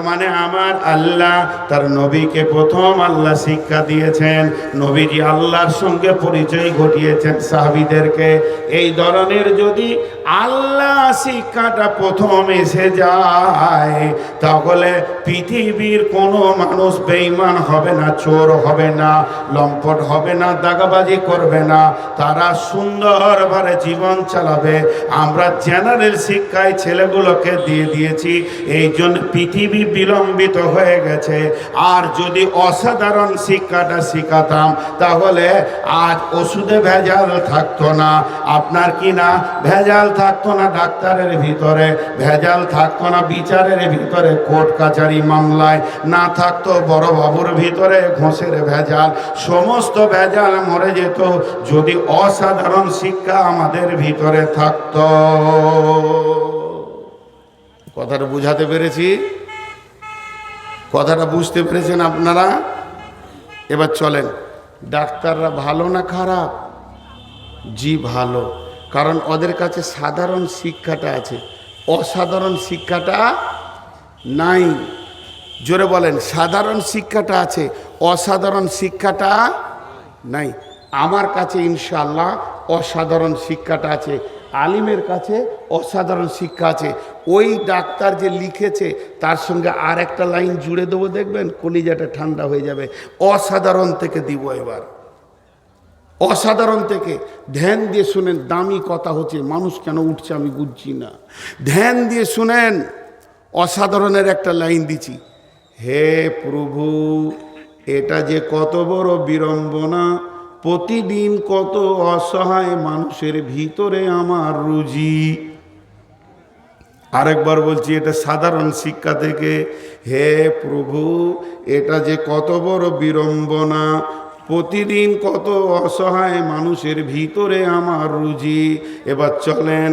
মানে আমার আল্লাহ তার নবীকে প্রথম আল্লাহ শিক্ষা দিয়েছেন, নবীজি আল্লাহর সঙ্গে পরিচয় ঘটিয়েছেন সাহাবীদেরকে। এই ধরনের যদি আল্লাহ শিক্ষাটা প্রথম এসে যায়, তাহলে পৃথিবীর কোনো মানুষ বেঈমান হবে না, চোর হবে না, লম্পট হবে না, দাগাবাজি করবে না, তারা সুন্দরভাবে জীবন চালাবে। আমরা জেনারেল শিক্ষায় ছেলেগুলোকে দিয়ে দিয়েছি, এই জন্য পৃথিবী বিলম্বিত হয়ে গেছে। আর যদি অসাধারণ শিক্ষাটা শিখাতাম, তাহলে আজ ওষুধে ভেজাল থাকতো না, আপনার কি না ভেজাল থাকতো না, ডাক্তারের ভিতরে ভেজাল থাকতো না, বিচারের ভিতরে কোর্ট কাচারি মামলায় না থাকতো, বড় বাবুর ভিতরে ঘোষের ভেজাল, সমস্ত ভেজাল মরে যেত যদি অসাধারণ শিক্ষা আমাদের ভিতরে থাকতো। কথাটা বুঝাতে পেরেছি? কথাটা বুঝতে পেরেছেন আপনারা? এবার চলেন, ডাক্তাররা ভালো না খারাপ? জি ভালো, কারণ ওদের কাছে সাধারণ শিক্ষাটা আছে, অসাধারণ শিক্ষাটা নাই। জোরে বলেন, সাধারণ শিক্ষাটা আছে, অসাধারণ শিক্ষাটা নাই। আমার কাছে ইনশাআল্লাহ অসাধারণ শিক্ষাটা আছে, আলিমের কাছে অসাধারণ শিক্ষা আছে। ওই ডাক্তার যে লিখেছে তার সঙ্গে আর একটা লাইন জুড়ে দেবো, দেখবেন কলিজাটা ঠান্ডা হয়ে যাবে। অসাধারণ থেকে দিব এবার, অসাধারণ থেকে। ধ্যান দিয়ে শুনেন, দামি কথা হচ্ছে, মানুষ কেন উঠছে আমি বুঝছি না। ধ্যান দিয়ে শুনেন, অসাধারণের একটা লাইন দিচ্ছি। হে প্রভু, এটা যে কত বড় বিড়ম্বনা, প্রতিদিন কত অসহায় মানুষের ভিতরে আমার রুজি। আরেকবার বলছি, এটা সাধারণ শিক্ষা থেকে। হে প্রভু, এটা যে কত বড় বিড়ম্বনা, প্রতিদিন কত অসহায় মানুষের ভিতরে আমার রুজি। এবার চলেন,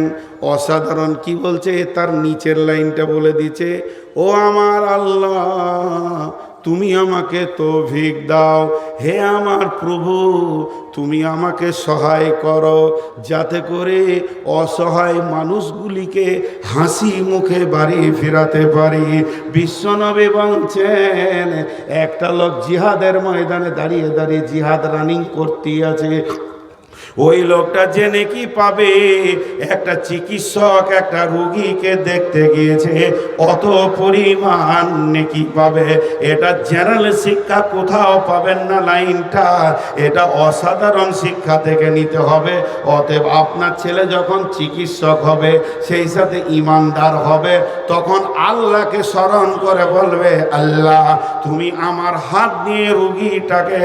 অসাধারণ কি বলছে তার নিচের লাইনটা বলে দিচ্ছে, ও আমার আল্লাহ, তুমি আমাকে তৌফিক দাও। হে আমার প্রভু, তুমি আমাকে সহায় করো, যাতে করে অসহায় মানুষগুলিকে হাসি মুখে বাড়ি ফেরাতে পারি। বিশ্বনবী বলছেন, একটা লোক জিহাদের ময়দানে দাঁড়িয়ে দাঁড়িয়ে জিহাদ রানিং করতে আছে, ওই লোকটা জেনে কি পাবে, একটা চিকিৎসক একটা রোগীকে দেখতে গিয়েছে, অত পরিমাণ নেকি পাবে। এটা জেনারেল শিক্ষা কোথাও পাবেন না লাইনটা, এটা অসাধারণ শিক্ষা থেকে নিতে হবে। অতএব আপনার ছেলে যখন চিকিৎসক হবে, সেই সাথে ইমানদার হবে, তখন আল্লাহকে স্মরণ করে বলবে, আল্লাহ তুমি আমার হাত দিয়ে রোগীটাকে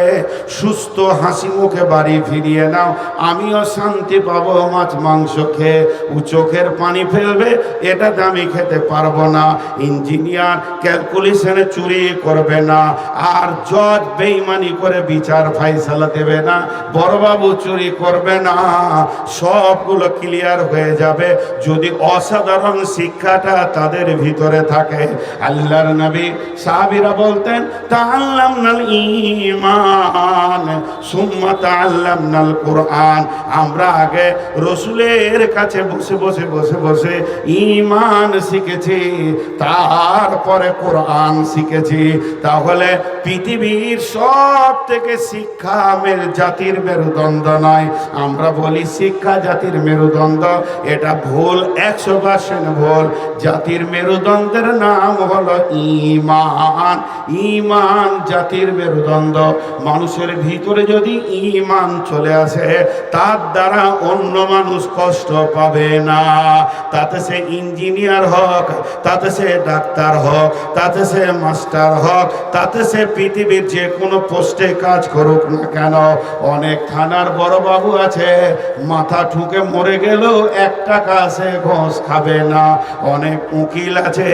সুস্থ হাসি মুখে বাড়ি ফিরিয়ে নাও, আমিও শান্তি পাবো মাছ মাংস খেয়ে। ও চোখের পানি ফেলবে, এটাতে আমি খেতে পারবো না। ইঞ্জিনিয়ার ক্যালকুলেশনে চুরি করবে না, আর জজ বেঈমানি করে বিচার ফাইসালা দেবে না, বড়বাবু চুরি করবে না, সবগুলো ক্লিয়ার হয়ে যাবে যদি অসাধারণ শিক্ষাটা তাদের ভিতরে থাকে। আল্লাহর নবী সাহাবীরা বলতেন, তাআল্লামনাল ঈমান সুম্মা তাআল্লামনাল কুরআন। আমরা আগে রসুলের কাছে বসে বসে বসে বসে ঈমান শিখেছি, তারপরে কোরআন শিখেছি। তাহলে পৃথিবীর সব থেকে শিক্ষা জাতির মেরুদণ্ড নয়, আমরা বলি শিক্ষা জাতির মেরুদণ্ড, এটা ভুল, 100% ভুল। জাতির মেরুদণ্ডের নাম হলো ঈমান। ঈমান জাতির মেরুদণ্ড। মানুষের ভিতরে যদি ঈমান চলে আসে, তার দ্বারা অন্য মানুষ কষ্ট পাবে না। তাতে সে ইঞ্জিনিয়ার হোক, তাতে সে ডাক্তার হোক, তাতে সে মাস্টার হোক, তাতে সে পৃথিবীর যে কোনো পোস্টে কাজ করুক না কেন। অনেক থানার বড় বাবু আছে, মাথা ঠুকে মরে গেলেও 1 টাকা সে ঘোষ খাবে না। অনেক উকিল আছে,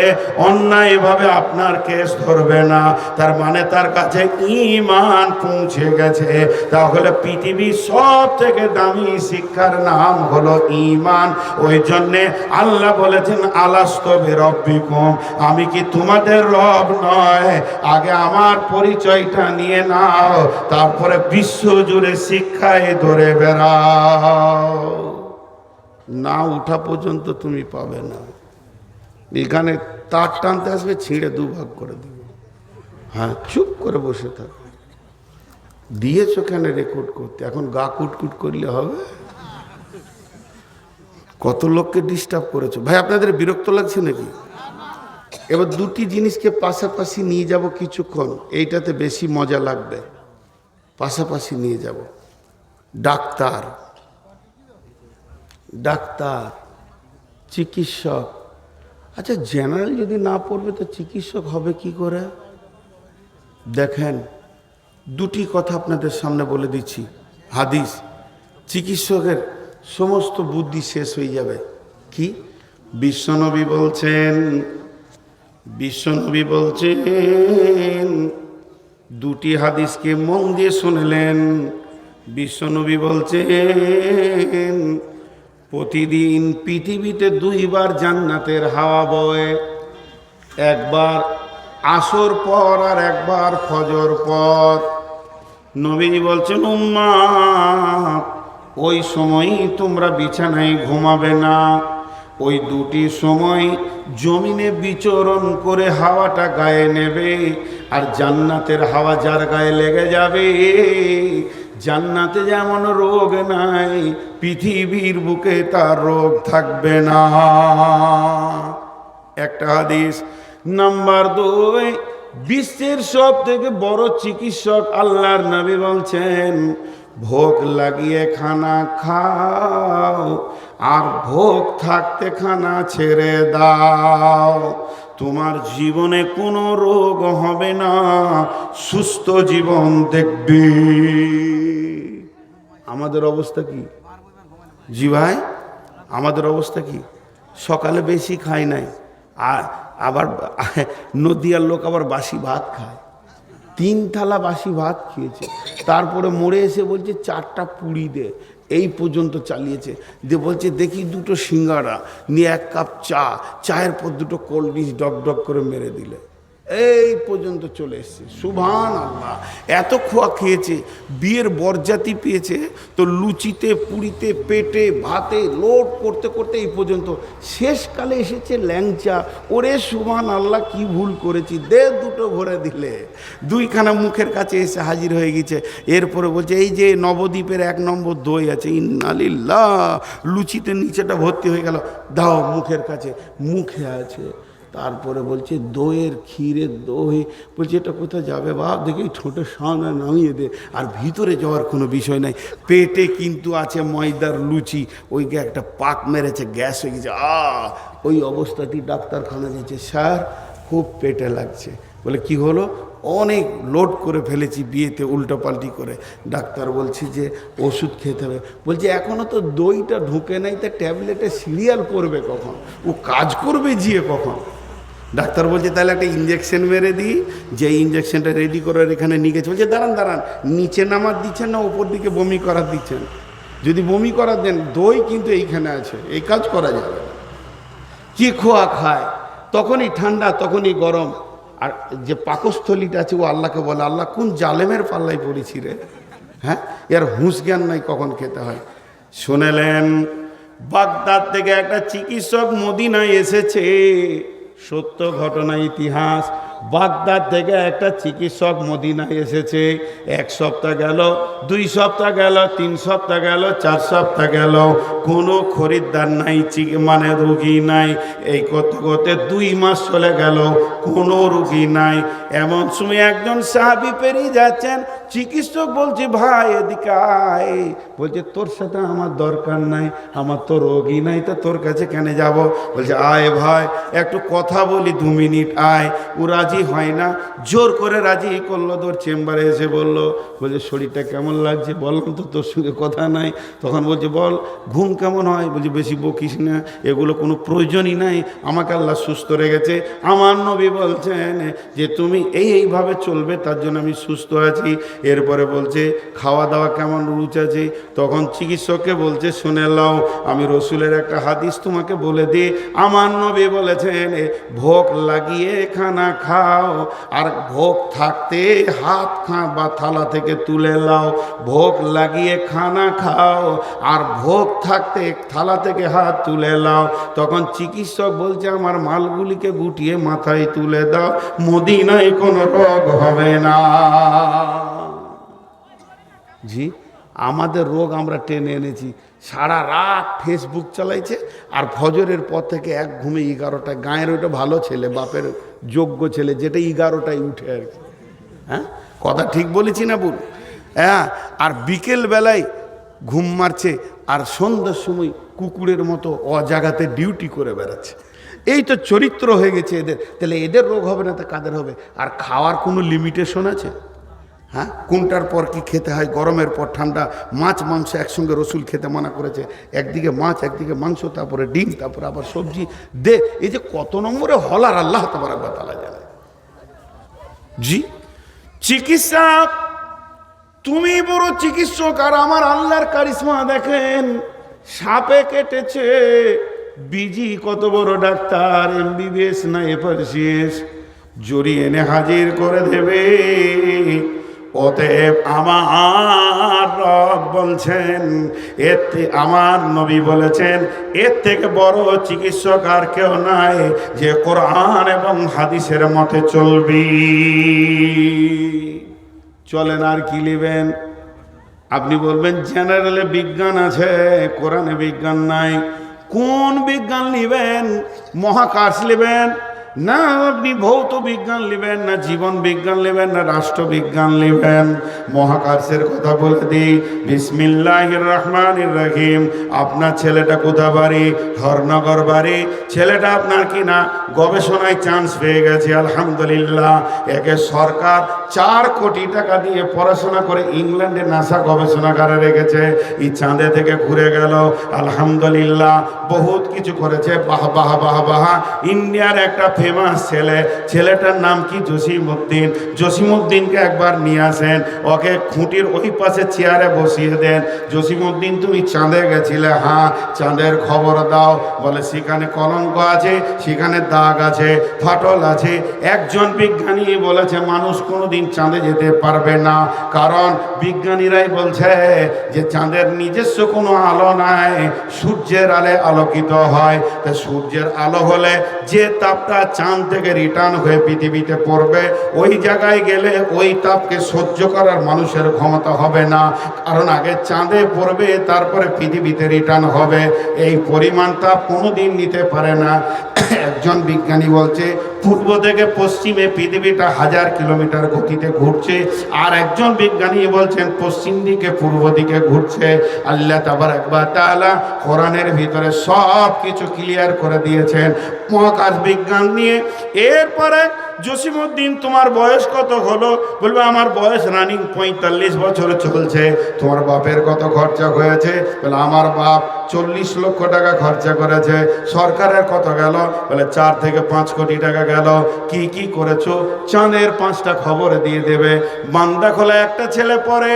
অন্যায়ভাবে আপনার কেস ধরবে না, তার মানে তার কাছে ঈমান পৌঁছে গেছে। তাহলে পৃথিবীর সব থেকে দামি শিক্ষার নাম হলো ঈমান। ওই জন্যে আল্লাহ বলেছেন, আলাস্তু বিরাব্বিকুম, আমি কি তোমাদের রব নয়? আগে আমার পরিচয়টা নিয়ে নাও, তারপরে বিশ্ব জুড়ে শিক্ষায় ধরে বেড়াও। না উঠা পর্যন্ত তুমি পাবে না। এখানে তার টানতে আসবে, ছিঁড়ে দুভাগ করে দিবে। হ্যাঁ, চুপ করে বসে থাক। দিয়েছো কেন রেকর্ড করতে? এখন গা কুটকুট করলে হবে? কত লোককে ডিস্টার্ব করেছো ভাই। আপনাদের বিরক্ত লাগছে নাকি? এবার দুটি জিনিসকে পাশাপাশি নিয়ে যাব কিছুক্ষণ, এইটাতে বেশি মজা লাগবে। পাশাপাশি নিয়ে যাব। ডাক্তার, ডাক্তার, চিকিৎসক। আচ্ছা, জেনারেল যদি না পড়বে তো চিকিৎসক হবে কি করে? দেখেন, দুটি কথা আপনাদের সামনে বলে দিচ্ছি। হাদিস, চিকিৎসকের সমস্ত বুদ্ধি শেষ হয়ে যাবে। কি? বিশ্বনবী বলছেন, বিশ্বনবী বলছেন, দুটি হাদিসকে মন দিয়ে শুনলেন। বিশ্বনবী বলছেন, প্রতিদিন পৃথিবীতে দুইবার জান্নাতের হাওয়া বয়, একবার আসর পর আর একবার ফজর পর। নবী বলছেন, উম্মাহ, ওই সময়ই তোমরা বিছানায় ঘুমাবে না। ওই দুটি সময় জমিনে বিচরণ করে হাওয়াটা গায়ে নেবে, আর জান্নাতের হাওয়া যার গায়ে লেগে যাবে, জান্নাতে যেমন রোগ নাই, পৃথিবীর বুকে তার রোগ থাকবে না। একটা হাদিস। নাম্বার 2, বিশ্বের সব থেকে বড় চিকিৎসক আল্লাহর নবী বলছেন, ভোগ লাগিয়ে খানা খাও আর ভোগ থাকতে খানা ছেড়ে দাও, তোমার জীবনে কোনো রোগ হবে না, সুস্থ জীবন দেখবে। আমাদের অবস্থা কি? জি ভাই, আমাদের অবস্থা কি? সকালে বেশি খাই নাই, আর আবার নদিয়ার লোক আবার বাসি ভাত খায়। 3 থালা বাসি ভাত খেয়েছে, তারপরে মরে এসে বলছে 4টা পুরি দে। এই পর্যন্ত চালিয়েছে। দিয়ে বলছে দেখি 2টো সিঙ্গাড়া নিয়ে 1 কাপ চা, চায়ের পর 2টো কোল্ড ড্রিঙ্কস ডক ডক করে মেরে দিলে। এই পর্যন্ত চলে এসছে। সুবহানাল্লাহ, এত খোয়া খেয়েছে। বিয়ের বরযাতি পেয়েছে তো লুচিতে, পুরিতে, পেটে, ভাতে লোড করতে করতে এই পর্যন্ত। শেষকালে এসেছে ল্যাংচা। ওরে সুবহানাল্লাহ, কি ভুল করেছি, দে 2টো ভরে দিলে। 2খানা মুখের কাছে এসে হাজির হয়ে গেছে। এরপরে বলছে এই যে নবদ্বীপের 1 নম্বর দই আছে, ইন্নালিল্লাহ, লুচিতে নিচেটা ভর্তি হয়ে গেল, দাও মুখের কাছে। মুখে আছে। তারপরে বলছে দইয়ের ক্ষীরের দই। বলছে এটা কোথায় যাবে বাপ, দেখি ঠোঁটের সামনে নামিয়ে দে। আর ভিতরে যাওয়ার কোনো বিষয় নাই, পেটে কিন্তু আছে ময়দার লুচি। ওইকে একটা পাক মেরেছে, গ্যাস হয়ে গেছে। ওই অবস্থাতেই ডাক্তারখানা গেছে, স্যার খুব পেটে লাগছে। বলে কি হলো? অনেক লোড করে ফেলেছি বিয়েতে উল্টোপাল্টি করে। ডাক্তার বলছে যে ওষুধ খেতে হবে। বলছে এখনো তো দইটা ঢুকে নাই, তা ট্যাবলেটে সিরিয়াল করবে কখন, ও কাজ করবে জিয়ে কখন? ডাক্তার বলছে তাহলে একটা ইঞ্জেকশন মেরে দিই। যে ইঞ্জেকশনটা রেডি করার এখানে নিয়ে গেছে। বলছে দাঁড়ান দাঁড়ান, নিচে নামার দিচ্ছেন না উপর দিকে বমি করার দিচ্ছেন? যদি বমি করার দেন, দই কিন্তু এইখানে আছে, এই কাজ করা যাবে না। কি খোয়া খায়, তখনই ঠান্ডা তখনই গরম। আর যে পাকস্থলীটা আছে ও আল্লাহকে বলে, আল্লাহ কোন জালেমের পাল্লায় পড়েছি রে, হ্যাঁ, এর হুঁশ জ্ঞান নাই কখন খেতে হয়। শুনেলেন, বাগদাদ থেকে একটা চিকিৎসক মদিনায় এসেছে। সত্য ঘটনা, ইতিহাস। বাগদাদ থেকে একটা চিকিৎসক মদিনায় এসেছে। 1 সপ্তাহ গেল, 2 সপ্তাহ গেল, 3 সপ্তাহ গেল, 4 সপ্তাহ গেল, কোনো খরিদ্দার নাই, মানে রুগী নাই। এই করতে করতে 2 মাস চলে গেল, কোনো রুগী নাই। এমন সময় একজন সাহাবী পেরিয়ে যাচ্ছেন। চিকিৎসক বলছে ভাই এদিকে আয়। বলছে তোর সাথে আমার দরকার নাই, আমার তো রোগী নাই, তা তোর কাছে কেন যাব? বলছে আয় ভাই, একটু কথা বলি, 2 মিনিট আয়। ও রাজি হয় না, জোর করে রাজি করলো। তোর চেম্বারে এসে বলল, বলছে শরীরটা কেমন লাগছে? বললাম তো তোর সঙ্গে কথা নাই। তখন বলছে বল ঘুম কেমন হয়? বলছে বেশি বকিস না, এগুলো কোনো প্রয়োজনই নাই, আমাকে আল্লাহ সুস্থ রেখেছে। আমার নবী বলছেন যে তুমি এইভাবে চলবে, তার জন্য আমি সুস্থ আছি। এরপরে বলছে খাওয়া দাওয়া কেমন রুচেছে? তখন চিকিৎসককে বলছে শুনে নাও, আমি রসুলের একটা হাদিস তোমাকে বলে দিই। আমার নবী বলেছেন ভোগ লাগিয়ে খানা খাও, আর ভোগ থাকতে হাত বা থালা থেকে তুলে নাও। ভোগ লাগিয়ে খানা খাও আর ভোগ থাকতে থালা থেকে হাত তুলে নাও। তখন চিকিৎসক বলছে আমার মালগুলিকে গুটিয়ে মাথায় তুলে দাও, মদিনায় কোনো রোগ হবে না। জি, আমাদের রোগ আমরা টেনে এনেছি। সারা রাত ফেসবুক চালাইছে, আর ফজরের পর থেকে এক ঘুমে 11টায়। গায়ের ওইটা ভালো ছেলে, বাপের যোগ্য ছেলে, যেটা 11টায় উঠে আর কি। হ্যাঁ, কথা ঠিক বলেছি না বল? হ্যাঁ, আর বিকেল বেলায় ঘুম মারছে, আর সন্ধ্যার সময় কুকুরের মতো অজাগাতে ডিউটি করে বেড়াচ্ছে। এই তো চরিত্র হয়ে গেছে এদের। তাহলে এদের রোগ হবে না, তা কাদের হবে? আর খাওয়ার কোনো লিমিটেশন আছে? হ্যাঁ, কোনটার পর কি খেতে হয়? গরমের পর ঠান্ডা, মাছ মাংস একসঙ্গে রসুল খেতে মানা করেছে। একদিকে মাছ, একদিকে মাংস, তারপরে ডিম, তারপরে আবার সবজি দে। এই যে কত নম্বরে হলার আল্লাহ তাবারক ওয়া তাআলা জানে। জি, চিকিৎসক তুমি বড় চিকিৎসক, আর আমার আল্লাহর কারিশমা দেখেন। সাপে কেটেছে, বিজি কত বড় ডাক্তার, MBBS না FRCS, জড়িয়ে এনে হাজির করে দেবে। অতএব আমার রব বলছেন, আমার নবী বলেছেন, এর থেকে বড় চিকিৎসক আর কেউ নাই যে কোরআন এবং হাদিসের মতে চলবি। চলেন, আর কি নেবেন? আপনি বলবেন জেনারেলে বিজ্ঞান আছে, কোরআনে বিজ্ঞান নাই। কোন বিজ্ঞান নেবেন? মহাকাশ নেবেন না, আপনি ভৌত বিজ্ঞান নেবেন না, জীবন বিজ্ঞান নেবেন না, রাষ্ট্রবিজ্ঞান নেবেন? মহাকাশের কথা বলে দিই, বিসমিল্লাহির রহমানির রহিম। আপনার ছেলেটা কোথা বাড়ি? ধর্নগর বাড়ি। ছেলেটা আপনার কি না গবেষণায় চান্স পেয়ে গেছে, আলহামদুলিল্লাহ। একে সরকার 4 কোটি টাকা দিয়ে পড়াশোনা করে ইংল্যান্ডে নাসা গবেষণাগারে রেখেছে। এই চাঁদে থেকে ঘুরে গেল, আলহামদুলিল্লাহ। বহুত কিছু করেছে, বাহ বাহ বাহ বাহ। ইন্ডিয়ার একটা ফেমাস ছেলে, ছেলেটার নাম কি? জসিমউদ্দিন। জসিমউদ্দিনকে একবার নিয়ে আসেন, ওকে খুঁটির ওই পাশে চেয়ারে বসিয়ে দেন। জসিমউদ্দিন তুমি চাঁদে গেছিলে? হ্যাঁ। চাঁদের খবর দাও। বলে সেখানে কলঙ্ক আছে, সেখানে দাগ আছে, ফাটল আছে। একজন বিজ্ঞানী বলেছে মানুষ কোনোদিন চাঁদে যেতে পারবে না, কারণ বিজ্ঞানীরাই বলছে যে চাঁদের নিজস্ব কোনো আলো নাই, সূর্যের আলো আলোকিত হয়। তা সূর্যের আলো হলে যে তাপটা চাঁদ থেকে রিটার্ন হয়ে পৃথিবীতে পড়বে, ওই জায়গায় গেলে ওই তাপকে সহ্য করার মানুষের ক্ষমতা হবে না, কারণ আগে চাঁদে পড়বে তারপরে পৃথিবীতে রিটার্ন হবে। এই পরিমাণ তাপ কোনোদিন নিতে পারে না। একজন বিজ্ঞানী বলছে পূর্ব থেকে পশ্চিমে পৃথিবীটা 1000 কিলোমিটার গতিতে ঘুরছে, আর একজন বিজ্ঞানী বলছেন পশ্চিম দিকে পূর্ব দিকে ঘুরছে। আল্লাহ তাবারক ওয়া তাআলা কোরআনের ভিতরে সব কিছু ক্লিয়ার করে দিয়েছেন মহাকাশ বিজ্ঞান নিয়ে। এরপরে জসিমউদ্দিন তোমার বয়স কত হলো? বলবে আমার বয়স রানিং 45 বছর চলছে। তোমার বাপের কত খরচা হয়েছে? বলে আমার বাপ 40 লক্ষ টাকা খরচা করেছে। সরকারের কত গেল? বলে 4 থেকে 5 কোটি টাকা গেল। কি কি করেছো? চাঁদের 5টা খবর দিয়ে দেবে। বান্দা খোলা একটা ছেলে পড়ে,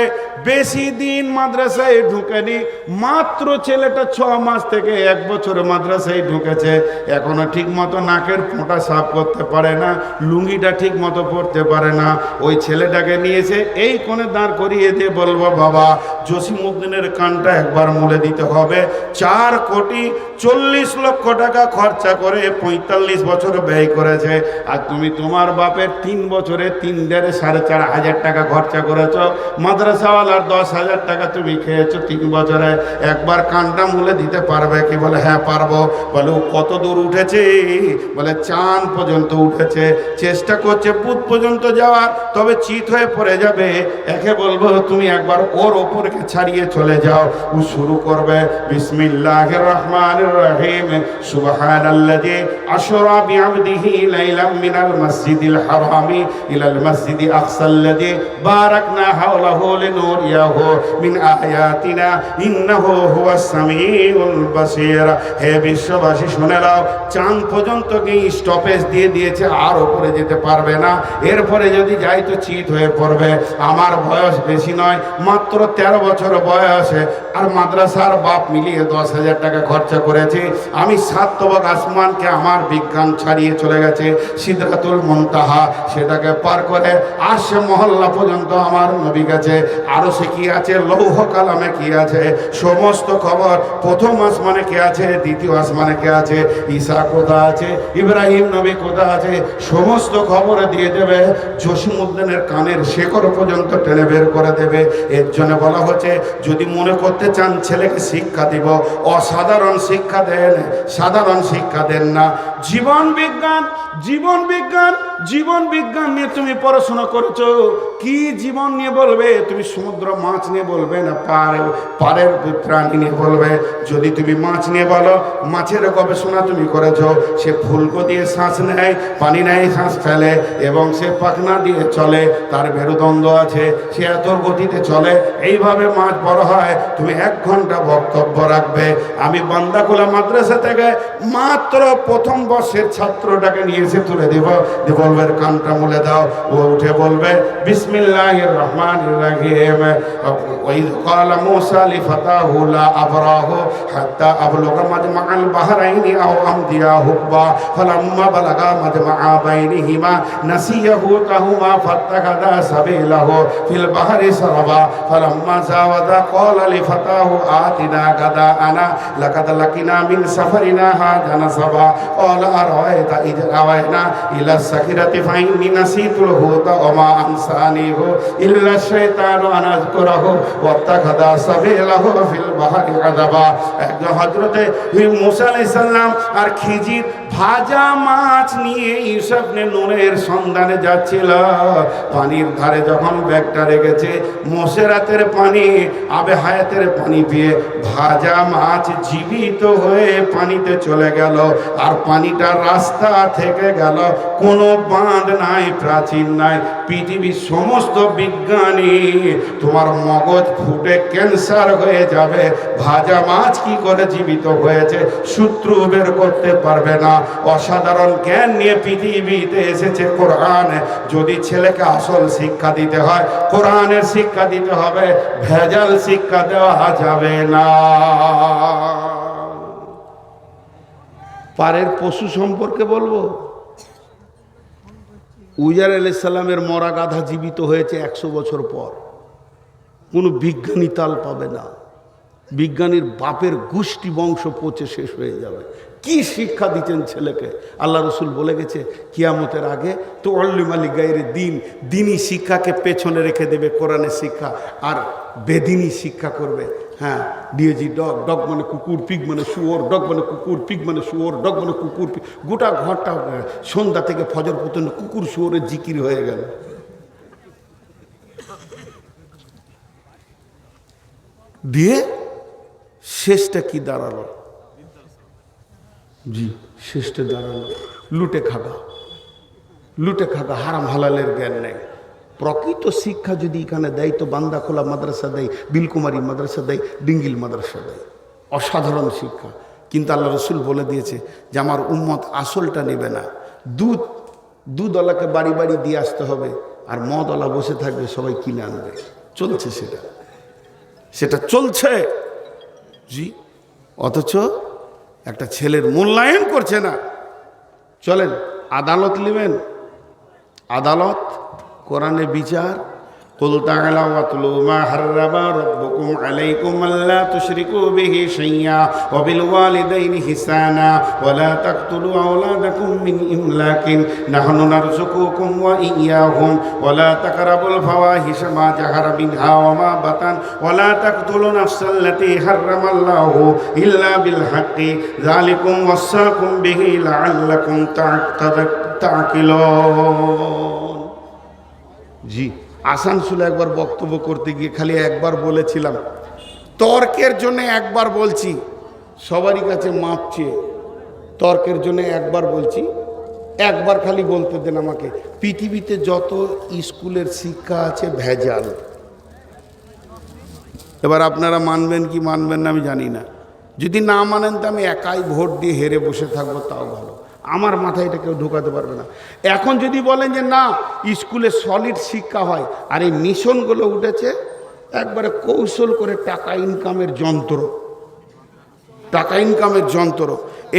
বেশি দিন মাদ্রাসায় ঢুকেনি, মাত্র ছেলেটা 6 মাস থেকে 1 বছর মাদ্রাসায় ঢুকেছে। এখনো ঠিক মতো নাকের ফোঁটা সাফ করতে পারে না, লুঙ্গিটা ঠিক মতো পরতে পারে না। ওই ছেলেটাকে নিয়েছে এই কোণে দাঁড় করিয়ে দিয়ে বলবো বাবা জসিমউদ্দিনের কানটা একবার মুলে দিতে হবে। 4 কোটি 40 লক্ষ টাকা খরচা করে 45 বছর ব্যয় করেছে, আর তুমি তোমার বাপের 3 বছরে 3.5 হাজার টাকা খরচা করেছ। মাদ্রাসাওয়ালার 10,000 টাকা তুমি খেয়েছো 3 বছরে। একবার কানটা মুলে দিতে পারবে কি? বলে হ্যাঁ পারবো। বলে ও কত দূর উঠেছে? বলে চাঁদ পর্যন্ত উঠেছে, চেষ্টা করছে বুধ পর্যন্ত যাওয়ার, তবে চিত হয়ে পড়ে যাবে। একে বলবো তুমি একবার ওর ওপরকে ছাড়িয়ে চলে যাও। ও শুরু করবে বিসমিল্লাহির রহমানির রহিম। সুবহানাল্লাযী আশরা বিআবদিহি লাইলাম মিনাল মাসজিদিল হারামি ইলাল মাসজিদি আকসাল্লাযী বারাকনা হাওলাহু লিনুরিয়াহু মিন আয়াতিনা ইন্নাহু হুয়াস সামিউল বাসীর। হে বিশ্ববাসী শুনে নাও, চাঁদ পর্যন্ত কি স্টপেজ দিয়ে দিয়েছে, আর উপরে পড়ে যেতে পারবে না, এরপরে যদি যাই তো চিত হয়ে পড়বে। আমার বয়স বেশি নয়, মাত্র 13 বছর বয়সে, আর মাদ্রাসার বাপ মিলিয়ে 10,000 টাকা খরচা করেছে। আমি 7 তবক আসমানকে আমার বিজ্ঞান ছাড়িয়ে চলে গেছে, সিদরাতুল মুনতাহা সেটাকে পার করে আসে মহল্লা পর্যন্ত আমার নবী গেছে। আরো সে কি আছে, লৌহ কালামে কি আছে, সমস্ত খবর, প্রথম আসমানে কে আছে, দ্বিতীয় আসমানে কে আছে, ঈসা কোথা আছে, ইব্রাহিম নবী কোথা আছে, সমস্ত খবর দিয়ে দেবে। জসিমউদ্দিনের কানের শেকড় পর্যন্ত টেনে বের করে দেবে। এর জন্য বলা হচ্ছে, যদি মনে করতে চান ছেলেকে শিক্ষা দিব, অসাধারণ শিক্ষা দেন, সাধারণ শিক্ষা দেন না। জীবন বিজ্ঞান, জীবন বিজ্ঞান, জীবন বিজ্ঞান নিয়ে তুমি পড়াশোনা করেছো, কি জীবন নিয়ে বলবে? তুমি সমুদ্র মাছ নিয়ে বলবে না পারের প্রাণী নিয়ে বলবে? যদি তুমি মাছ নিয়ে বলো, মাছের গবেষণা তুমি করেছো, সে ফুলকো দিয়ে শ্বাস নেয়, পানি নেয়, শ্বাস ফেলে, এবং সে পাখনা দিয়ে চলে, তার মেরুদণ্ড আছে, সে এত গতিতে চলে, এইভাবে মাছ বড় হয়। তুমি 1 ঘন্টা বক্তব্য রাখবে। আমি বান্দাকুলা মাদ্রাসা থেকে মাত্র প্রথম বর্ষের ছাত্রটাকে নিয়ে এসে তুলে দিব, বলবে কানটা মুলে দাও, ও উঠে বলবে বিসমিল্লাহির রহমানির রহিম, ওয়াইদ ক্বালা মূসা লিফাতাহু লা আবরাহু হাত্তা আবলুগা মাজমাআল বাহরাইনি আও আমদিয়া হুকবা ফালাম্মা বালাগা মাজমাআ বাইনিহিমা নাসিয়া হুতাহুমা ফাত্তাখাযা সাবিলাহু ফিল বাহরি সারাবা ফালাম্মা জাওয়াযা ক্বালা লিফাতাহু আতিনা গাদাআনা লাকাদ লাকিনা মিন সাফারিনা হাযা নাসাবা ক্বালা আরাআইতা ইয আওয়াইনা ইলা সাকিরাতি ফাইন্নী নাসিতুল হুতা ওয়া মা আনসানিহু ইল্লা শাইতানু আন আযকুরাহু ওয়াত্তাখাযা সাবিলাহু ফিল বাহরি আযাবা। একজন হযরতে মূসা আলাইহিস সালাম আর খিজির ভাজা মাছ নিয়ে ইউসুফ নুনের সন্ধানে যাচ্ছিল। পানির ধারে যখন ব্যাগটা রেখেছে, মোসেরাতের পানি, আবে হায়াতের পানি পেয়ে ভাজা মাছ জীবিত হয়ে পানিতে চলে গেল। আর পানিটা রাস্তা থেকে গেল, কোনো বাঁধ নাই, প্রাচীন নাই। পৃথিবীর সমস্ত বিজ্ঞানী তোমার মগজ ফুটে ক্যান্সার হয়ে যাবে, ভাজা মাছ কি করে জীবিত হয়েছে সূত্র বের করতে পারবে না। অসাধারণ জ্ঞান নিয়ে পৃথিবীতে এসেছে কোরআন। যদি ছেলেকে আসল শিক্ষা দিতে হয়, কোরআনের শিক্ষা দিতে হবে, ভেজাল শিক্ষা দেওয়া যাবে না। পারের পশু সম্পর্কে বলবো, উজার আলাইহিস সালামের মরা গাধা জীবিত হয়েছে 100 বছর পর। কোনো বিজ্ঞানী তাল পাবে না, বিজ্ঞানীর বাপের গোষ্ঠী বংশ পচে শেষ হয়ে যাবে। কি শিক্ষা দিচ্ছেন ছেলেকে? আল্লাহ রসুল বলে গেছে, কিয়ামতের আগে তো অল্লিমালি গাইরে দিন, দিনই শিক্ষাকে পেছনে রেখে দেবে কোরআনের শিক্ষা, আর বেদিনী শিক্ষা করবে। হ্যাঁ, ডিএজি ডগ, ডগ মানে কুকুর, পিগ মানে শুয়োর, ডগ মানে কুকুর, পিগ মানে শুয়োর, ডগ মানে কুকুর, গোটা ঘরটা সন্ধ্যা থেকে ফজর পর্যন্ত কুকুর শুয়োরের জিকির হয়ে গেল। দিয়ে শেষটা কি দাঁড়ালো? জি, শেষটা দাঁড়ালো লুটে খাগা, লুটে খাগা, হারাম হালালের জ্ঞান নেই। প্রকৃত শিক্ষা যদি এখানে দেয় তো বান্দাখোলা মাদ্রাসা দেয়, বিলকুমারী মাদ্রাসা দেয়, ডিঙ্গিল মাদ্রাসা দেয়, অসাধারণ শিক্ষা। কিন্তু আল্লাহ রসুল বলে দিয়েছে যে আমার উম্মত আসলটা নেবে না। দুধওয়ালাকে বাড়ি বাড়ি দিয়ে আসতে হবে, আর মদওয়ালা বসে থাকবে, সবাই কিনে আনবে। চলছে সেটা চলছে। জি, অথচ একটা ছেলের মূল্যায়ন করছে না। চলেন আদালত নেবেন, আদালত, কোরআনে বিচার। কুল তাআলা ওয়াতলু মা হাররামা রাব্বুকুম আলাইকুম আল্লা তুশরিকু বিহি শাইয়্যা ওয়া বিল ওয়ালিদাইনি হিসানা ওয়া লা তাকতুলু আওলাদাকুম মিন ইমলাকিন নাহনু নারযুকুকুম ওয়া ইয়্যাহুম ওয়া লা তাকরাবুল ফাওয়াহিশা মা যাহারা মিনহা ওয়া মা বাতান ওয়া লা তাকতুলু নাফসাল্লাতী হাররামাল্লাহু ইল্লা বিল হাক্কি যালিকুম ওয়াসাকুম বিহি লাআল্লাকুম তা'কিলুন। জি, আসানসোলে একবার বক্তব্য করতে গিয়ে খালি একবার বলেছিলাম, তর্কের জন্য একবার বলছি, সবারই কাছে মাপ চেয়ে তর্কের জন্য একবার বলছি, একবার খালি বলতে দেন আমাকে। পৃথিবীতে যত স্কুলের শিক্ষা আছে ভেজাল। এবার আপনারা মানবেন কি মানবেন না আমি জানি না। যদি না মানেন তো আমি একাই ভোট দিয়ে হেরে বসে থাকবো, তাও ভালো। আমার মাথায় এটা কেউ ঢোকাতে পারবে না। এখন যদি বলেন যে না স্কুলে সলিড শিক্ষা হয়, আর এই মিশনগুলো উঠেছে একবারে কৌশল করে টাকা ইনকামের যন্ত্র, টাকা ইনকামের যন্ত্র।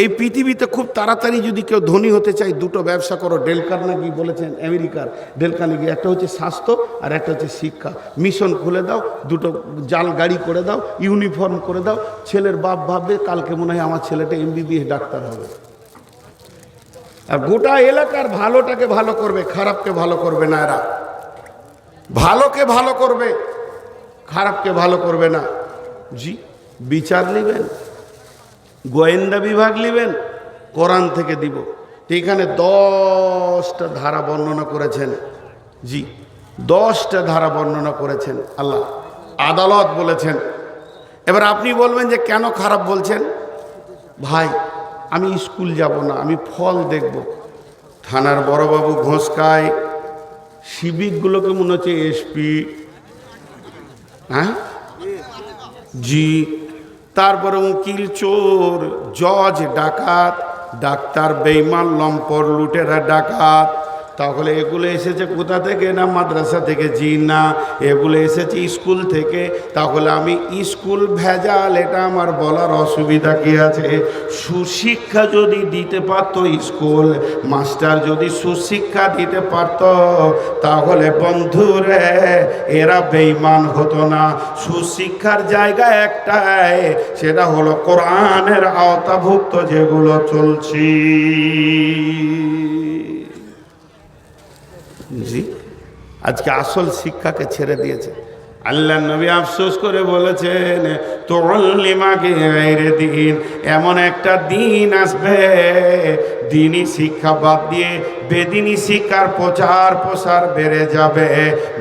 এই পৃথিবীতে খুব তাড়াতাড়ি যদি কেউ ধনী হতে চায় দুটো ব্যবসা করো। ডেল কার্নেগি বলেছেন, আমেরিকার ডেল কার্নেগি, একটা হচ্ছে স্বাস্থ্য আর একটা হচ্ছে শিক্ষা। মিশন খুলে দাও, দুটো জাল গাড়ি করে দাও, ইউনিফর্ম করে দাও, ছেলের বাপ ভাববে কালকে মনে হয় আমার ছেলেটা MBBS ডাক্তার হবে। আর গোটা এলাকার ভালোটাকে ভালো করবে, খারাপকে ভালো করবে না। এরা ভালোকে ভালো করবে, খারাপকে ভালো করবে না। জি, বিচার নেবেন, গোয়েন্দা বিভাগ নেবেন, কোরআন থেকে দিব। এখানে 10টা ধারা বর্ণনা করেছেন। জি, 10টা ধারা বর্ণনা করেছেন আল্লাহ, আদালত বলেছেন। এবার আপনি বলবেন যে কেন খারাপ বলছেন? ভাই আমি স্কুল যাব না, আমি ফল দেখব। থানার বড়বাবু ঘোষকায়, সিভিকগুলোকে মনে হচ্ছে SP। হ্যাঁ জি, তারপরে উকিল চোর, জজ ডাকাত, ডাক্তার বেঈমান, লম্পট, লুটেরা, ডাকাত। তাহলে এগুলো এসেছে কোথা থেকে? না মাদ্রাসা থেকে। জি না, এগুলো এসেছে স্কুল থেকে। তাহলে আমি স্কুল ভেজাল, এটা আমার বলার অসুবিধা কি আছে? সুশিক্ষা যদি দিতে পারত স্কুল, মাস্টার যদি সুশিক্ষা দিতে পারত, তাহলে বন্ধুরে এরা বেঈমান হতো না। সুশিক্ষার জায়গা একটাই, সেটা হলো কোরআনের আওতাভুক্ত যেগুলো চলছে। জি, আজকে আসল শিক্ষাকে ছেড়ে দিয়েছে। আল্লাহ নবী আফসোস করে বলেছেন, তুআল্লিমাকে গায়রে দিন, এমন একটা দিন আসবে দিনী শিক্ষা বাদ দিয়ে বেদিনী শিক্ষার প্রচার প্রসার বেড়ে যাবে।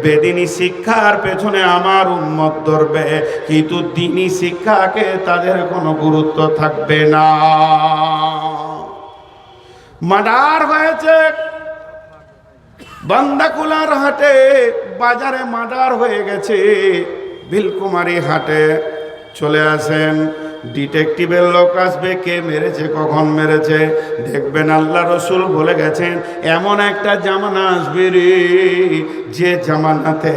বেদিনী শিক্ষার পেছনে আমার উম্মত ধরবে, কিন্তু দিনী শিক্ষাকে তাদের কোনো গুরুত্ব থাকবে না। মার্ডার হয়েছে বান্দাকুলার হাটে, বাজারে মার্ডার হয়ে গেছে। বিলকুমারী হাটে চলে আসেন, ডিটেকটিভের লোক আসবে, কে মেরেছে, কখন মেরেছে দেখবেন। আল্লাহ রসুল বলে গেছেন এমন একটা জামানা আসবে রে, যে জামানাতে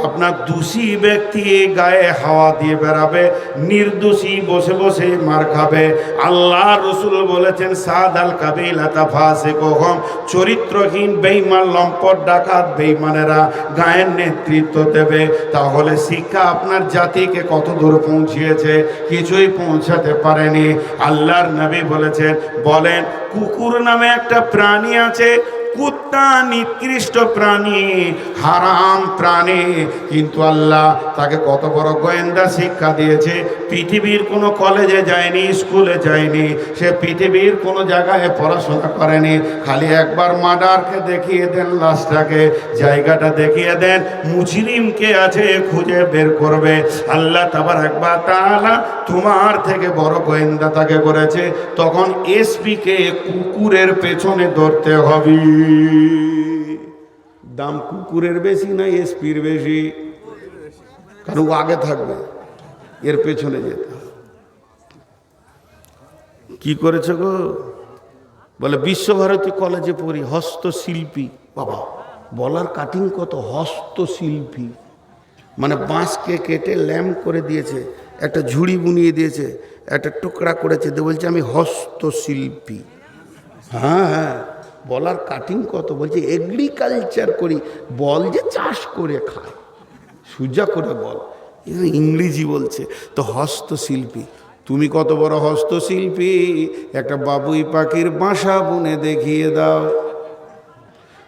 আপনার দোষী ব্যক্তি গায়ে হাওয়া দিয়ে বেড়াবে, নির্দোষী বসে বসে মার খাবে। আল্লাহ রসুল বলেছেন সাদাল কাবিলাতা ফাসিকুহুম, চরিত্রহীন বেঈমান, লম্পট, ডাকাত, বেঈমানেরা গায়ের নেতৃত্ব দেবে। তাহলে শিক্ষা আপনার জাতিকে কত দূর পৌঁছিয়েছে? কিছুই পৌঁছাতে পারেনি। আল্লাহর নবী বলেছেন, বলেন কুকুর নামে একটা প্রাণী আছে, কুত্তা নিকৃষ্ট প্রাণী, হারাম প্রাণী, কিন্তু আল্লাহ তাকে কত বড় গোয়েন্দা শিক্ষা দিয়েছে। পৃথিবীর কোনো কলেজে যায়নি, স্কুলে যায়নি, সে পৃথিবীর কোনো জায়গায় পড়াশোনা করেনি। খালি একবার মার্ডারকে দেখিয়ে দেন, লাশটাকে, জায়গাটা দেখিয়ে দেন, মুজরিম কে আছে খুঁজে বের করবে। আল্লাহ তাবারক ওয়া তাআলা তোমার থেকে বড় গোয়েন্দা তাকে করেছে। তখন SP কে কুকুরের পেছনে ধরতে হবে। দাম কুকুরের বেশি না SPর বেশি? কারণ ও আগে থাকবে, এর পেছনে যেতে। কি করেছে গো? বলে বিশ্বভারতী কলেজে পড়ি, হস্তশিল্পী। বাবা, বলার কাটিং কত! হস্তশিল্পী মানে বাঁশকে কেটে ল্যাম্প করে দিয়েছে, একটা ঝুড়ি বুনিয়ে দিয়েছে, একটা টুকরা করেছে, দিয়ে বলছে আমি হস্তশিল্পী। হ্যাঁ হ্যাঁ, বলার কাটিং কত! বলছে এগ্রিকালচার করি, বল যে চাষ করে খায়, সোজা করে বল, ইংরেজি বলছে তো। হস্তশিল্পী, তুমি কত বড় হস্তশিল্পী? একটা বাবুই পাখির বাসা বুনে দেখিয়ে দাও।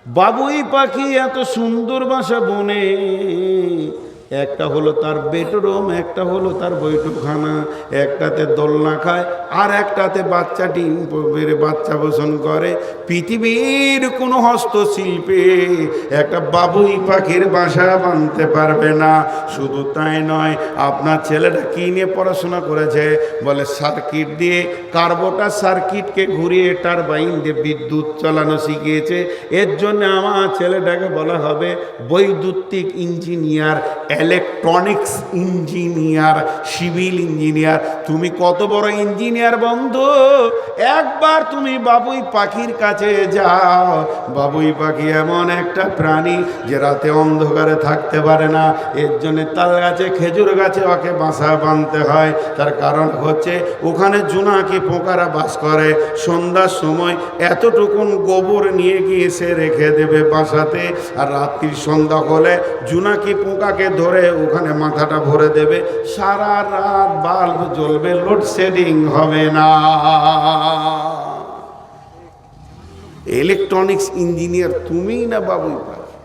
বাবুই পাখি এত সুন্দর বাসা বনে, একটা হলো তার বেডরুম, একটা হলো তার বৈঠকখানা, একটাতে দোলনা খায় আর একটাতে বাচ্চা ডিম বেড়ে বাচ্চা পোষণ করে। পৃথিবীর কোনো হস্তশিল্পে একটা বাবুই পাখির বাসা বানতে পারবে না। শুধু তাই নয়, আপনার ছেলেটা কি নিয়ে পড়াশোনা করেছে? বলে সার্কিট দিয়ে, কার্বোটার সার্কিটকে ঘুরিয়ে টারবাইন দিয়ে বিদ্যুৎ চালানো শিখিয়েছে। এর জন্য আমার ছেলেটাকে বলা হবে বৈদ্যুতিক engineer. Electronics engineer, civil engineer. তুমি কত বড় ইঞ্জিনিয়ার বন্ধু, একবার তুমি বাবুই পাখির কাছে যাও। বাবুই পাখি এমন একটা প্রাণী যে রাতে অন্ধকারে থাকতে পারে না, এর জন্য তাল গাছে খেজুর গাছে ওকে বাসা বাঁধতে হয়। তার কারণ হচ্ছে ওখানে জোনাকি পোকারা বাস করে। সন্ধ্যার সময় এতটুকুন গোবর নিয়ে গিয়ে সে রেখে দেবে বাসাতে, আর রাত্রির সন্ধ্যা হলে জোনাকি পোকাকে ধরে ওখানে মাথাটা ভরে দেবে। সারা রাত বাল্ব জ্বলবে, লোডশেডিং হবে না। ইলেকট্রনিক্স ইঞ্জিনিয়ার তুমিই না বাবুই পাখি?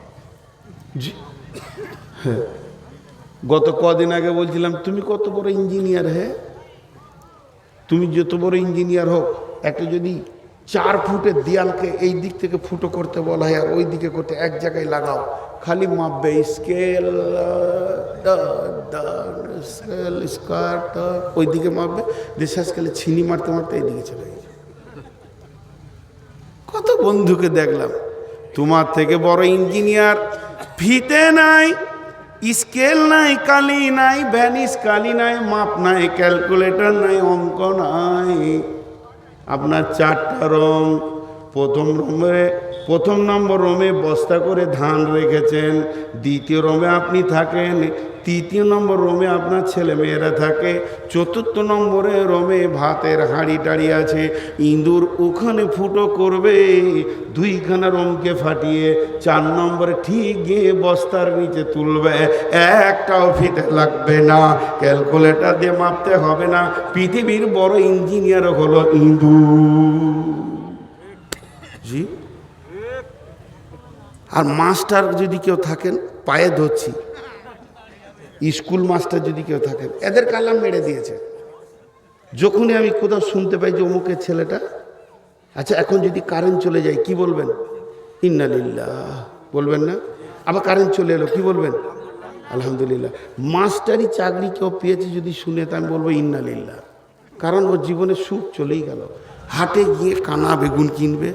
হ্যাঁ, গত কদিন আগে বলছিলাম তুমি কত বড় ইঞ্জিনিয়ার। হ্যাঁ, তুমি যত বড় ইঞ্জিনিয়ার হোক, একটা যদি 4 ফুটের দেয়ালকে এই দিক থেকে ফুটো করতে বলা হয় আর ওই দিকে করতে, এক জায়গায় লাগাও, খালি মাপবে স্কেল স্কোয়ার, ওই দিকে মাপবে, শেষ কালে ছিনি মারতে মারতে এইদিকে চলে গেছে। কত বন্ধুকে দেখলাম, তোমার থেকে বড় ইঞ্জিনিয়ার। ফিতে নাই, স্কেল নাই, কালি নাই, ভ্যানিস কালি নাই, মাপ নাই, ক্যালকুলেটর নাই, অঙ্ক নাই। আপনার 4টা রং, প্রথম নম্বর রোমে বস্তা করে ধান রেখেছেন, দ্বিতীয় রোমে আপনি থাকেন, তৃতীয় নম্বর রোমে আপনার ছেলে মেয়েরা থাকে, চতুর্থ নম্বরে রোমে ভাতের হাঁড়ি টাড়ি আছে। ইঁদুর ওখানে ফুটো করবে, 2খানা রোমকে ফাটিয়ে 4 নম্বরে ঠিক গিয়ে বস্তার নিচে তুলবে। একটাও ফিতে লাগবে না, ক্যালকুলেটর দিয়ে মাপতে হবে না। পৃথিবীর বড় ইঞ্জিনিয়ার হলো ইঁদুর। জি, আর মাস্টার যদি কেউ থাকেন, পায়ে ধরছি, স্কুল মাস্টার যদি কেউ থাকেন, এদের কালাম মেরে দিয়েছে। যখনই আমি কোথাও শুনতে পাই যে অমুকের ছেলেটা, আচ্ছা এখন যদি কারেন্ট চলে যায় কি বলবেন? ইন্না লিল্লাহ বলবেন না? আবার কারেন্ট চলে এলো কি বলবেন? আলহামদুলিল্লাহ। মাস্টারি চাকরি কেউ পেয়েছে যদি শুনে, তা আমি বলবো ইন্না লিল্লাহ। কারণ ওর জীবনে সুখ চলেই গেল। হাটে গিয়ে কানা বেগুন কিনবে,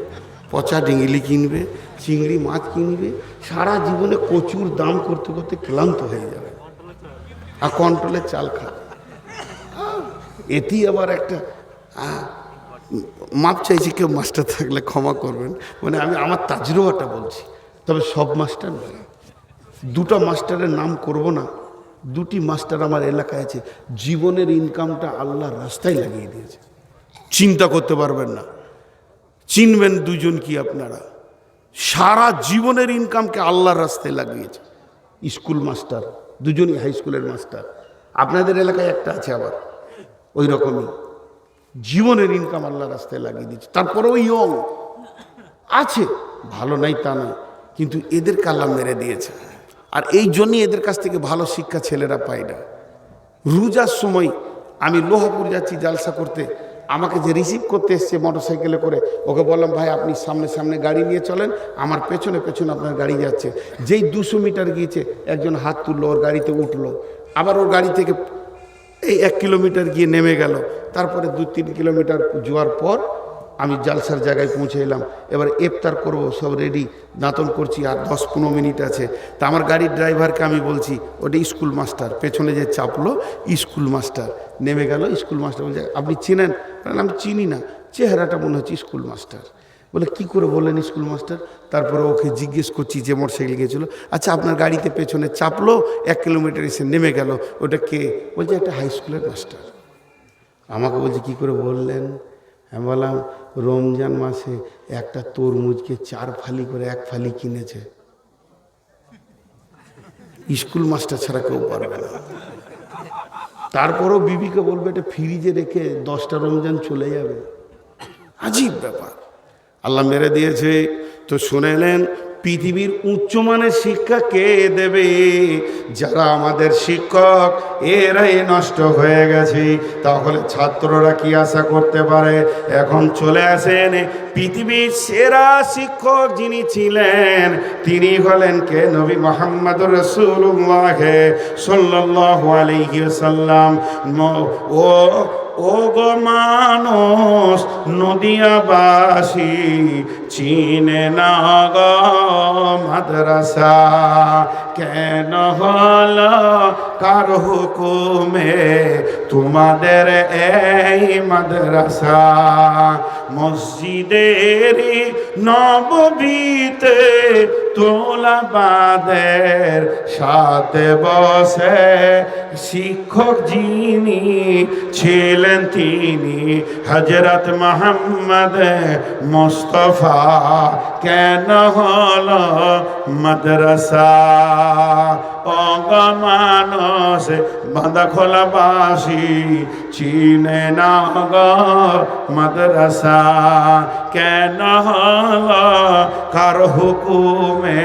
পচা ডিঙিলি কিনবে, চিংড়ি মাছ কিনবে, সারা জীবনে কচুর দাম করতে করতে ক্লান্ত হয়ে যাবে, আর কন্ট্রোলের চাল খাবে। এটি আবার একটা মাপ চাইছি, কেউ মাস্টার থাকলে ক্ষমা করবেন, মানে আমি আমার তাজরুবাটা বলছি, তবে সব মাস্টার নয়। 2টা মাস্টারের নাম করব না, 2টি মাস্টার আমার এলাকায় আছে, জীবনের ইনকামটা আল্লাহর রাস্তায় লাগিয়ে দিয়েছে, চিন্তা করতে পারবেন না। চিনবেন 2জন কি আপনারা? সারা জীবনের ইনকামকে আল্লাহর রাস্তায় লাগিয়েছে। স্কুল মাস্টার, 2জনই হাই স্কুলের মাস্টার। আপনাদের এলাকায় একটা আছে আবার ওই রকমই, জীবনের ইনকাম আল্লাহর রাস্তায় লাগিয়ে দিয়েছে। তারপরেও ইয়ং আছে, ভালো নাই তা নয়, কিন্তু এদের কালাম মেরে দিয়েছে। আর এই জন্যই এদের কাছ থেকে ভালো শিক্ষা ছেলেরা পায় না। রোজার সময় আমি লোহাপুর যাচ্ছি জালসা করতে, আমাকে যে রিসিভ করতে এসছে মোটরসাইকেলে করে, ওকে বললাম ভাই আপনি সামনে সামনে গাড়ি নিয়ে চলেন, আমার পেছনে পেছনে আপনার গাড়ি যাচ্ছে। যেই 200 মিটার গিয়েছে একজন হাত তুললো, ওর গাড়িতে উঠলো, আবার ওর গাড়ি থেকে এই 1 কিলোমিটার গিয়ে নেমে গেল। তারপরে 2-3 কিলোমিটার যাওয়ার পর আমি জালসার জায়গায় পৌঁছে এলাম। এবার ইফতার করব, সব রেডি, দাঁতন করছি, আর 10-15 মিনিট আছে। তা আমার গাড়ির ড্রাইভারকে আমি বলছি ওটা স্কুল মাস্টার, পেছনে যে চাপলো স্কুল মাস্টার, নেমে গেল। স্কুল মাস্টার বলছে আপনি চিনেন? আমি চিনি না, চেহারাটা মনে হচ্ছে স্কুল মাস্টার। বলে কি করে বললেন স্কুল মাস্টার? তারপরে ওকে জিজ্ঞেস করছি যে মোটরসাইকেল গিয়েছিল, আচ্ছা আপনার গাড়িতে পেছনে চাপলো, 1 কিলোমিটার এসে নেমে গেল, ওটা কে? বলছে একটা হাই স্কুলের মাস্টার। আমাকে বলছে কি করে বললেন? আমি বললাম রমজান মাসে একটা তরমুজকে 4 ফালি করে 1 ফালি কিনেছে। স্কুল মাস্টার ছাড়া কেউ পারবে না। তারপরও বিবিকে বলবে এটা ফ্রিজে রেখে 10টা রমজান চলে যাবে। আজীব ব্যাপার, আল্লাহ মেরে দিয়েছে। তো শুনেলেন, পৃথিবীর উচ্চমানের শিক্ষা কে দেবে? যারা আমাদের শিক্ষক, এরাই নষ্ট হয়ে গেছে। তাহলে ছাত্ররা কি আশা করতে পারে? এখন চলে আসেন, পৃথিবীর সেরা শিক্ষক যিনি ছিলেন তিনি হলেন কে? নবী মুহাম্মদুর রাসূলুল্লাহ সাল্লাল্লাহু আলাইহি ওয়াসাল্লাম। ও ও গো মানুষ নদিয়াবাসী চিনে না গো মাদ্রাসা কেন হলো কার হুকুমে তোমাদের এই মাদ্রাসা মসজিদের নববীতে তোলাবাদের সাথে বসে শিক্ষক যিনি ছিলেন তিনি হযরত মুহাম্মদ মুস্তাফা কেন হলো মাদ্রাসা অগমানস বাঁধাখোলাবাসী চিনে না গো মাদ্রাসা কেন হলো কার হুকুমে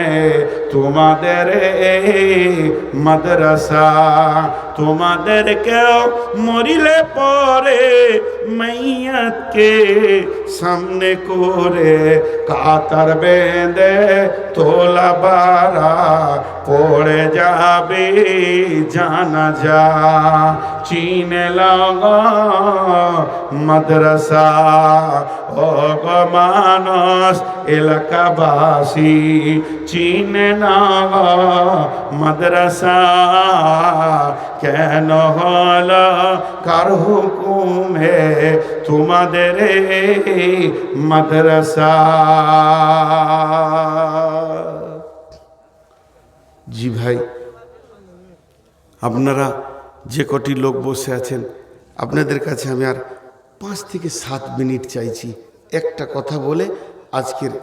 তোমাদের এই মাদ্রাসা তোমাদের কেউ মরিলে পরে মাইয়াতকে সামনে করে কাতার বেঁধে তোলাবারা পড়ে যাবে জানাজা চিনে লাগো মাদ্রাসা ও গো মানুষ এলাকাবাসী চিনে না গো মাদ্রাসা কেন হলো কার হুকুমে তোমাদের এই মাদ্রাসা জি ভাই আপনারা যে কটি লোক বসে আছেন আপনাদের কাছে আমি আর 5 থেকে 7 মিনিট চাইছি একটা কথা বলে আজকের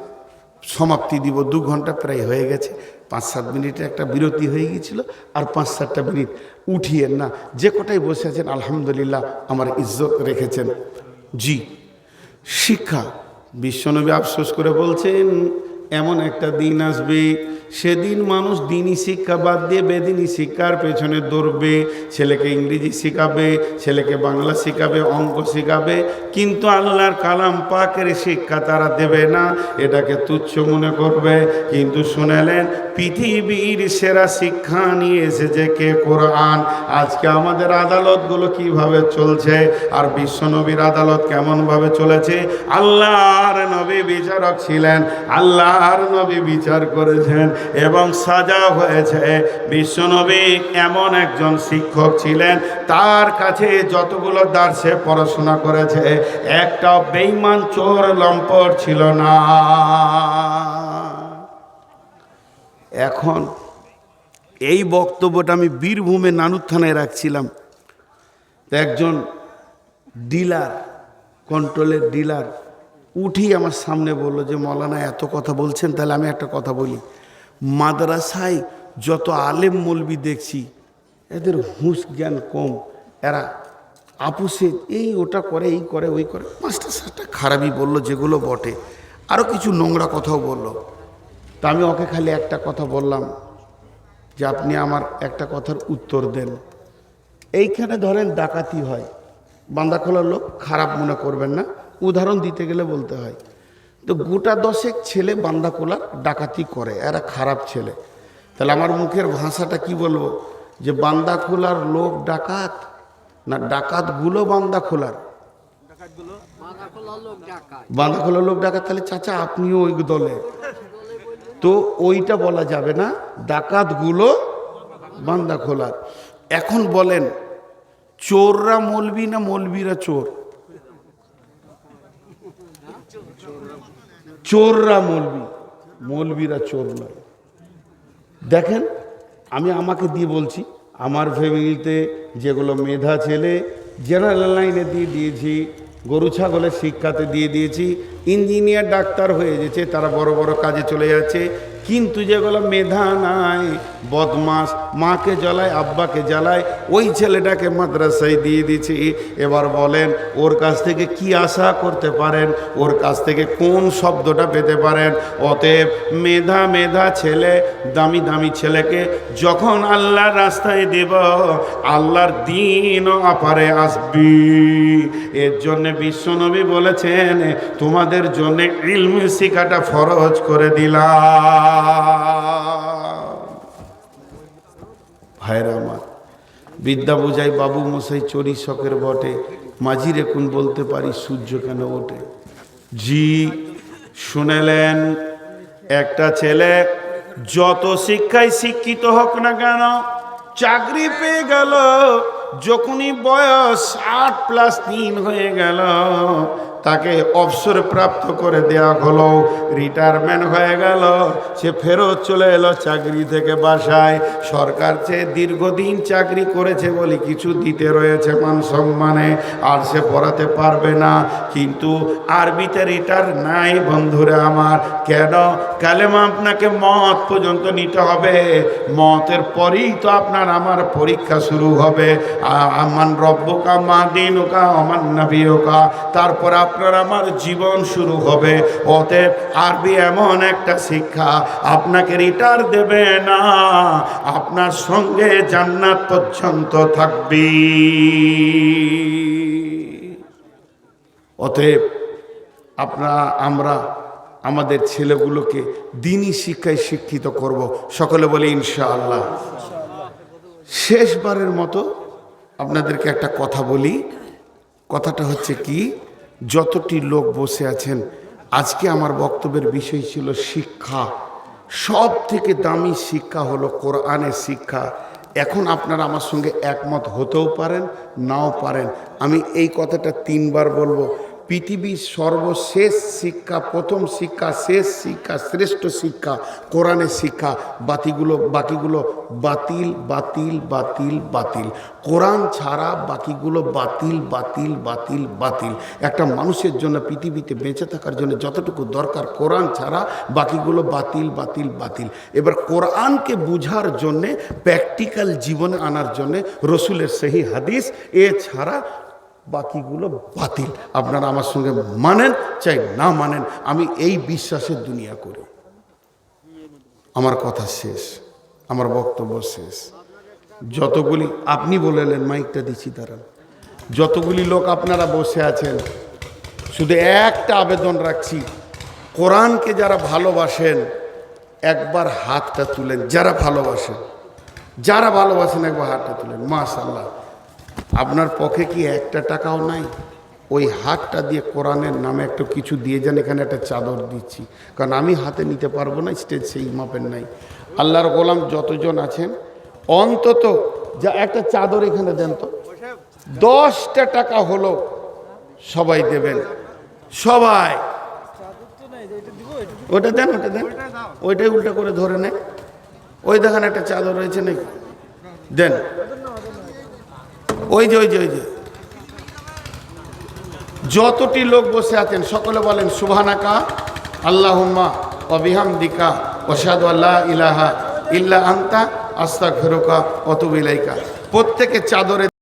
সমাপ্তি দিব 2 ঘন্টা প্রায় হয়ে গেছে 5-7 মিনিটের একটা বিরতি হয়ে গিয়েছিল আর 5-7টা মিনিট উঠিয়েন না যে কটাই বসে আছেন আলহামদুলিল্লাহ আমার ইজ্জত রেখেছেন জি শিক্ষা বিশ্বনবী আফসোস করে বলছেন এমন একটা দিন আসবে সেদিন মানুষ দিনই শিক্ষা বাদ দিয়ে বেদিনী শিক্ষার পেছনে দৌড়বে ছেলেকে ইংরেজি শেখাবে ছেলেকে বাংলা শেখাবে অঙ্ক শেখাবে কিন্তু আল্লাহর কালাম পাকের শিক্ষা তারা দেবে না এটাকে তুচ্ছ মনে করবে কিন্তু শুনেলেন পৃথিবীর সেরা শিক্ষা নিয়ে এসেছে কে কোরআন আজকে আমাদের আদালতগুলো কিভাবে চলছে আর বিশ্বনবীর আদালত কেমনভাবে চলেছে আল্লাহর নবী বিচারক ছিলেন আল্লাহর নবী বিচার করেছেন এবং সাজা হয়েছে বিশ্বনবী এমন একজন শিক্ষক ছিলেন তার কাছে যতগুলো দার্সে পড়াশোনা করেছে একটা বেঈমান চোর লম্পট ছিল না এখন এই বক্তব্যটা আমি বীরভূমে নানুর থানায় রাখছিলাম একজন ডিলার কন্ট্রোলের ডিলার উঠি আমার সামনে বললো যে মৌলানা এত কথা বলছেন তাহলে আমি একটা কথা বলি মাদ্রাসায় যত আলেম মৌলবি দেখছি এদের হুঁশ জ্ঞান কম এরা আপুসে এই ওটা করে এই করে ওই করে 5টা-7টা খারাপই বললো যেগুলো বটে আরও কিছু নোংরা কথাও বললো তা আমি ওকে খালি একটা কথা বললাম যে আপনি আমার একটা কথার উত্তর দেন এইখানে ধরেন ডাকাতি হয় বান্দাখোলার লোক খারাপ মনে করবেন না উদাহরণ দিতে গেলে বলতে হয় তো গোটা 10 ছেলে বান্দাখোলার ডাকাতি করে এরা খারাপ ছেলে তাহলে আমার মুখের ভাষাটা কি বলবো যে বান্দাখোলার লোক ডাকাত না ডাকাতগুলো বান্দাখোলার বান্দাখোলার লোক ডাকাত তাহলে চাচা আপনিও ওই দলে তো ওইটা বলা যাবে না ডাকাতগুলো বান্দাখোলার এখন বলেন চোররা মৌলবি না মৌলবিরা চোর চোররা মৌলবি মৌলবিরা চোর নয় দেখেন আমি আমাকে দিয়ে বলছি আমার ফ্যামিলিতে যেগুলো মেধা ছেলে জেনারেল লাইনে দিয়ে দিয়েছি গরু ছাগলের শিক্ষাতে দিয়ে দিয়েছি ইঞ্জিনিয়ার ডাক্তার হয়ে গেছে তারা বড় বড় কাজে চলে যাচ্ছে কিন্তু যেগুলো মেধা নাই বদমাস মাকে জ্বালায় আব্বাকে জ্বালায় ওই ছেলেটাকে মাদ্রাসায় দিয়ে দিয়েছি এবার বলেন ওর কাছ থেকে কি আশা করতে পারেন ওর কাছ থেকে কোন শব্দটা পেতে পারেন অতএব মেধা মেধা ছেলে দামি দামি ছেলেকে যখন আল্লাহর রাস্তায় দেব আল্লাহর দিনও আপারে আসবি এর জন্য বিশ্বনবী বলেছেন তোমাদের জন্য ইলম শিখাটা ফরজ করে দিলাম ভাইরা আমার বিদ্যা বুঝাই বাবু মশাই চরি শখের বটে মাঝির এখন বলতে পারি সূর্য কেন ওঠে? জি, শুনেলেন, একটা ছেলে যত শিক্ষায় শিক্ষিত হোক না কেন, চাকরি পেয়ে গেল, যখনই বয়স 8+3 হয়ে গেল, তাকে অবসর প্রাপ্ত করে দেওয়া হলো, রিটায়ারমেন্ট হয়ে গেল, সে ফেরত চলে এলো চাকরি থেকে বাসায়। সরকার চেয়ে দীর্ঘদিন চাকরি করেছে বলে কিছু দিতে রয়েছে মান সম্মানে, আর সে পড়াতে পারবে না। কিন্তু আরবিতে রিটার নাই বন্ধুরা আমার। কেন? কালেমা আপনাকে মত পর্যন্ত নিতে হবে, মতের পরেই তো আপনার আমার পরীক্ষা শুরু হবে। আমান রব্বুকা মা দীনুকা আমান নবিয়ুকা, তারপর আপনার আমার জীবন শুরু হবে। অতএব আরবি এমন একটা শিক্ষা, আপনাকে রিটার দেবে না, আপনার সঙ্গে জান্নাত পর্যন্ত থাকবে। অতএব আমরা আমাদের ছেলেগুলোকে দ্বীনি শিক্ষায় শিক্ষিত করব। সকলে বলি ইনশাআল্লাহ। শেষবারের মতো আপনাদেরকে একটা কথা বলি। কথাটা হচ্ছে কি, যতটি লোক বসে আছেন, আজকে আমার বক্তব্যের বিষয় ছিল শিক্ষা। সব থেকে দামি শিক্ষা হলো কোরআনের শিক্ষা। এখন আপনারা আমার সঙ্গে একমত হতেও পারেন, নাও পারেন। আমি এই কথাটা 3 বার বলবো। পৃথিবীর সর্বশেষ শিক্ষা, প্রথম শিক্ষা, শেষ শিক্ষা, শ্রেষ্ঠ শিক্ষা কোরআনের শিক্ষা। বাকিগুলো বাতিল বাতিল বাতিল বাতিল। কোরআন ছাড়া বাকিগুলো বাতিল বাতিল বাতিল বাতিল। একটা মানুষের জন্য পৃথিবীতে বেঁচে থাকার জন্য যতটুকু দরকার, কোরআন ছাড়া বাকিগুলো বাতিল বাতিল বাতিল। এবার কোরআনকে বুঝার জন্যে, প্র্যাকটিক্যাল জীবনে আনার জন্যে রসুলের সহি হাদিস, এছাড়া বাকিগুলো বাতিল। আপনারা আমার সঙ্গে মানেন চাই না মানেন, আমি এই বিশ্বাসের দুনিয়া করি। আমার কথা শেষ, আমার বক্তব্য শেষ। যতগুলি আপনি বলেলেন, মাইকটা দিচ্ছি দাঁড়ান, যতগুলি লোক আপনারা বসে আছেন, শুধু একটা আবেদন রাখছি, কোরআনকে যারা ভালোবাসেন একবার হাতটা তুলেন। যারা ভালোবাসেন একবার হাতটা তুলেন। মাশাআল্লাহ। আপনার পক্ষে কি একটা টাকাও নাই? ওই হাতটা দিয়ে কোরআনের নামে একটু কিছু দিয়ে যান। এখানে একটা চাদর দিচ্ছি, কারণ আমি হাতে নিতে পারবো না, স্টেজ সেই মাপের নাই। আল্লাহর গোলাম যতজন আছেন, অন্তত যা একটা চাদর এখানে দেন তো। 10টা টাকা হলো সবাই দেবেন, সবাই। ওটা দেন, ওইটাই উল্টা করে ধরে নেয়। ওই দেখেন একটা চাদর রয়েছে নাকি, দেন। ওই যে যতটি লোক বসে আছেন সকলে বলেন সুবহানাকা আল্লাহুম্মা ওয়া বিহামদিকা আশহাদু আল্লা ইলাহা ইল্লা আনতা আস্তাগফিরুকা ওয়া আতুবু ইলাইকা। প্রত্যেকে চাদরে